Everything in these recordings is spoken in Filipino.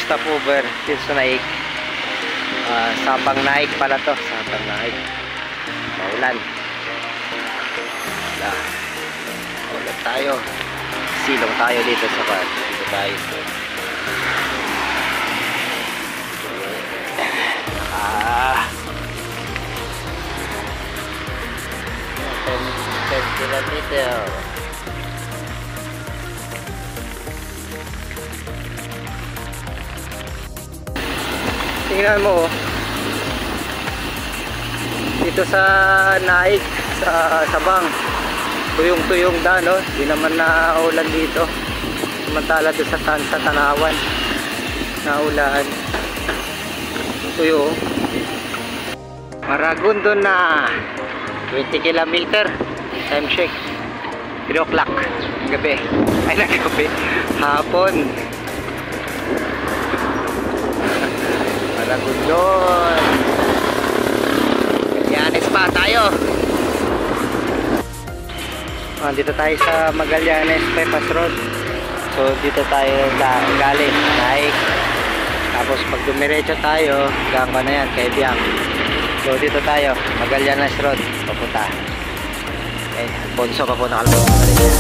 Stopover dito sa Naik. Sabang Naik pala to. Sabang Naik. Maulan. Maulan tayo. Silong tayo dito sa bar. Dito tayo. Kilometer. Tingnan mo dito sa Naik, sa Sabang, tuyong-tuyong daan, no? Di naman na ulan dito. Samantala doon sa Tanawan na ulan. Tuyo. Maragundo na 20 kilometer. Time check 3 o'clock gabi. Ay, gabi, hapon. Maragondon. Magallanes pa tayo. Dito tayo sa Magallanes Bypass Road. So dito tayo galing Naik. Tapos pag dumiretso tayo hanggang na yan kay Biang. So dito tayo Magallanes Road papunta. Bonso pa po nakalabas na rin yan.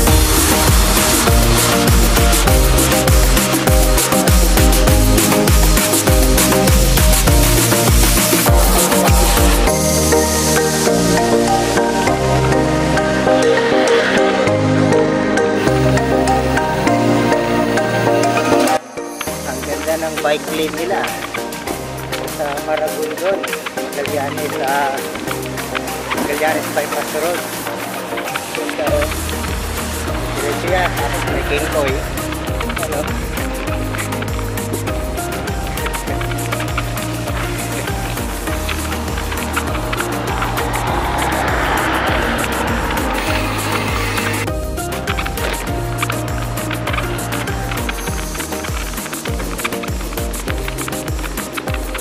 Ang ganda ng bike lane nila sa Maragondon, Magallanes Bypass Road. Diretso yan, tapos may Kingkoy. Ano?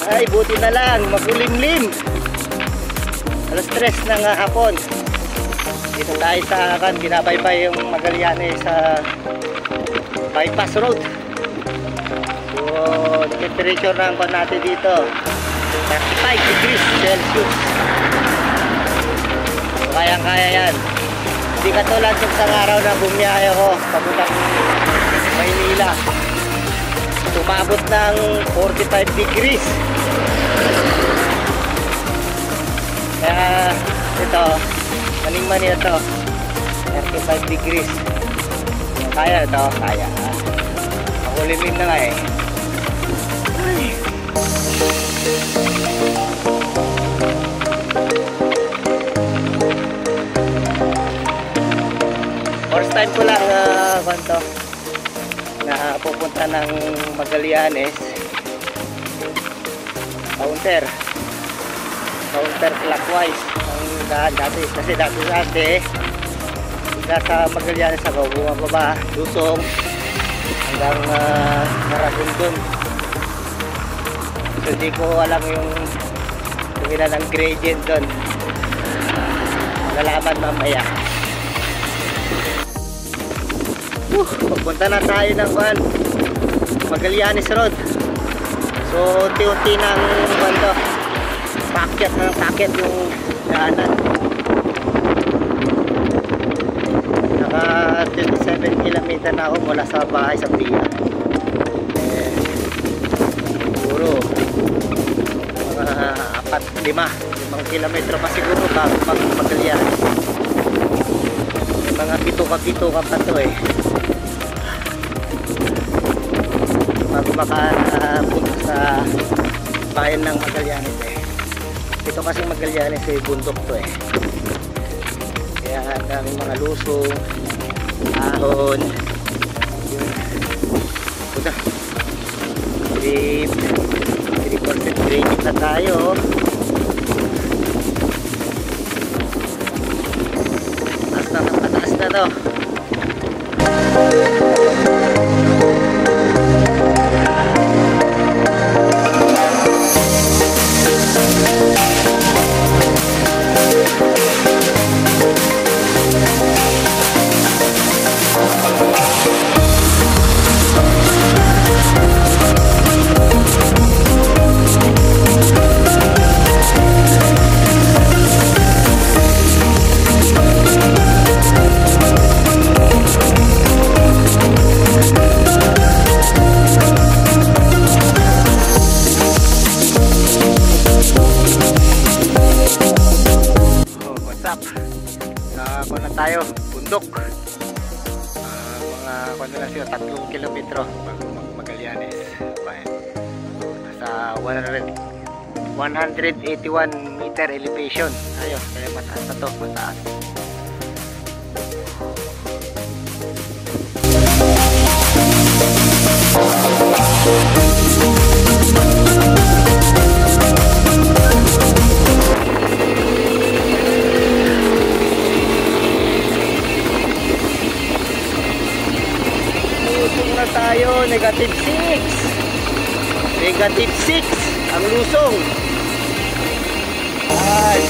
Ay, buti na lang, makulimlim. Alas 3 ng hapon. Dito tayo sa binabaybay yung Magallanes sa Bypass Road. So, temperature ng pan natin dito 35 degrees Celsius. So, kayang-kaya yan. Hindi katulad ng isang araw na bumiyahe ako papuntang Maynila. Tumabot ng 45 degrees. Kaya ito maning-mani ito 35 degrees. Kaya ito, kaya. Ako limit na nga eh. Ay. First time ko lang na pupunta ng Magallanes. Counter clockwise ang daan dati, kasi dati sa Magallanes ako bumababa Lusong hanggang Maragondon. So di ko alam yung ilan ng gradient doon. Nalaman mamaya. Papunta na tayo ng Magallanes Road. So unti-unti ng packet yung daanan. Naka 27 km na ako mula sa bahay sa Pia. Siguro mga 5 kilometro pa siguro bago pag Magallanes. Mga pito ka pa to eh. Bago makapunta sa bayan ng Magallanes eh. Ito kasi Magallanes eh, bundok to eh. Kaya daming mga lusong, ahon, yun. Puta. 3% gradient na tayo. Pataas na to. bundok. Mga kung na siya 3 kilometro bago Magallanes. Nasa 181 meter elevation. Ayun, kaya mataas na to, mataas. Lusong na tayo, negative 6. Negative 6 ang lusong. Ay,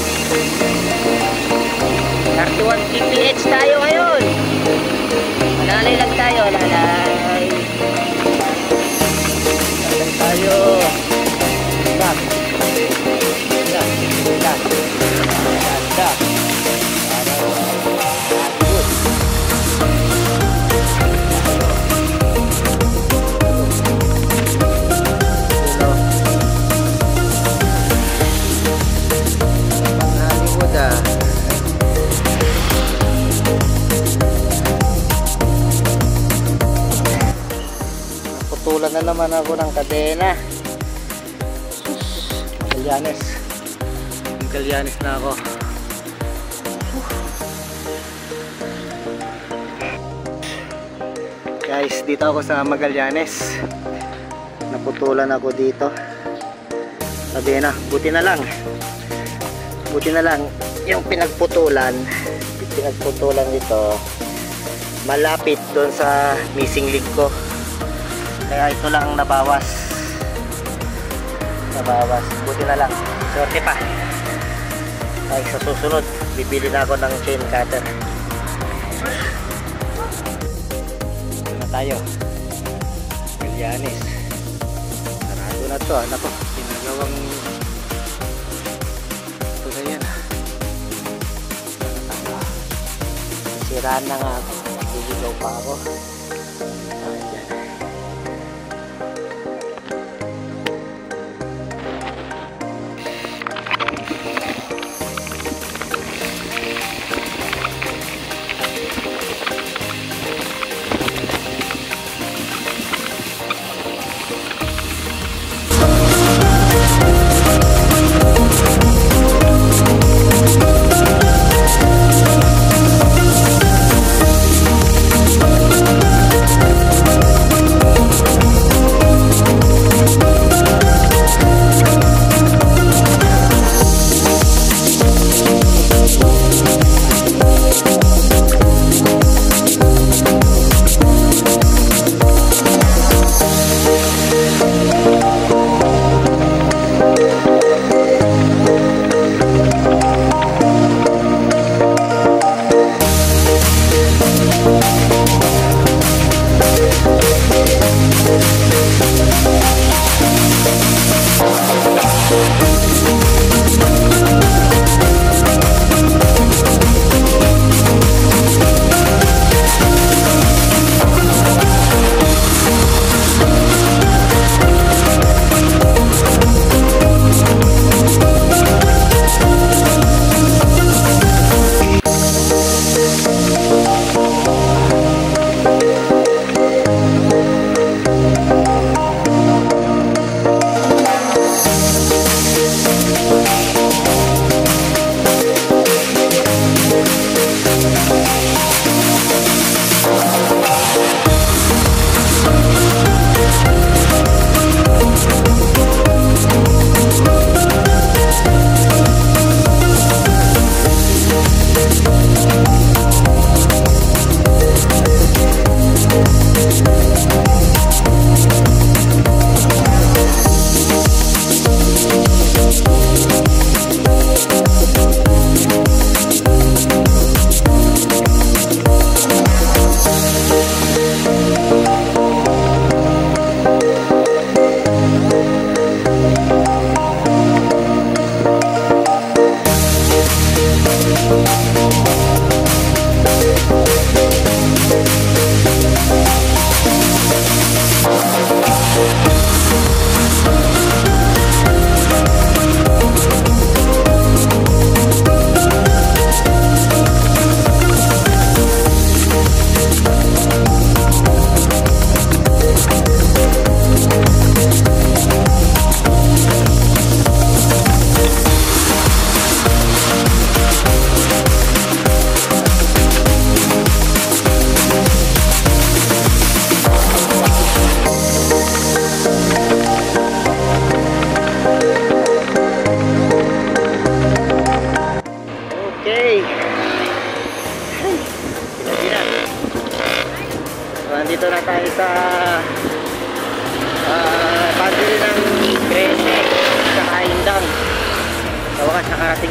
31 kph tayo ngayon. Lalay lang tayo, lalay. Lalay tayo. Back. Back. Back. Back. Naputulan na naman ako ng kadena. Magallanes na ako. Guys, dito ako sa Magallanes. Naputulan ako dito. Kadena, buti na lang yung pinagputulan dito malapit doon sa missing link ko, kaya ito lang nabawas. Buti na lang, swerte pa. Ay, sa susunod bibili na ako ng chain cutter. Ito na tayo, Magallanes. Sarado na to, nako, pinagawang siraan na nga ako, nagliligaw pa ako. Ayan.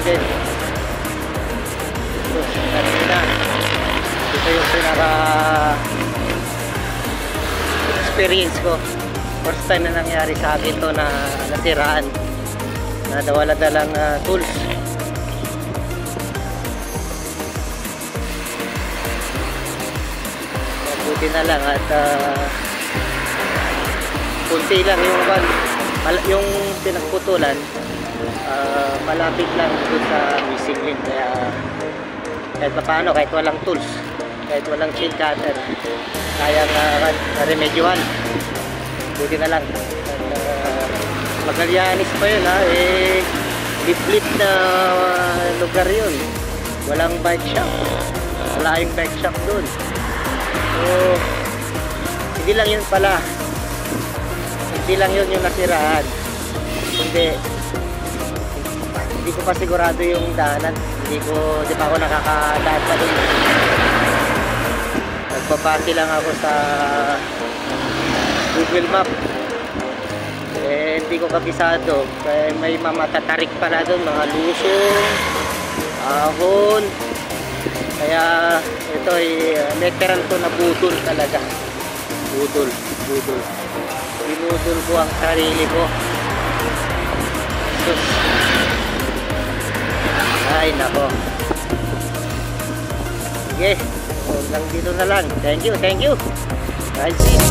natin. So, na. Ito yung pinaka experience ko. First time na nangyari sa akin to na nasiraan, na nawala-dalang tools. Buti na lang at kunti lang yung pinagputulan, malapit lang doon sa missing link, kaya kahit paano, kahit walang tools, kahit walang chain cutter, kayang remedyohan. Buti na lang. Magallanes pa yun, lip-lip na lugar yun, walang bike shop, wala yung bike shop doon. So hindi lang yun pala, hindi lang yun yung nasiraan, hindi ko pa sigurado yung daanan, di pa ako nakakadaan pa doon. Nagpapati lang ako sa Google Map, hindi ko kabisado, kaya may mamatatarik pala doon, mga lusong, ahon. Kaya ito ay literal to na budol talaga. Budol. Binudol ko ang sarili ko. Sus. Ay nako. Sige, lang dito na lang. Thank you. Ride safe.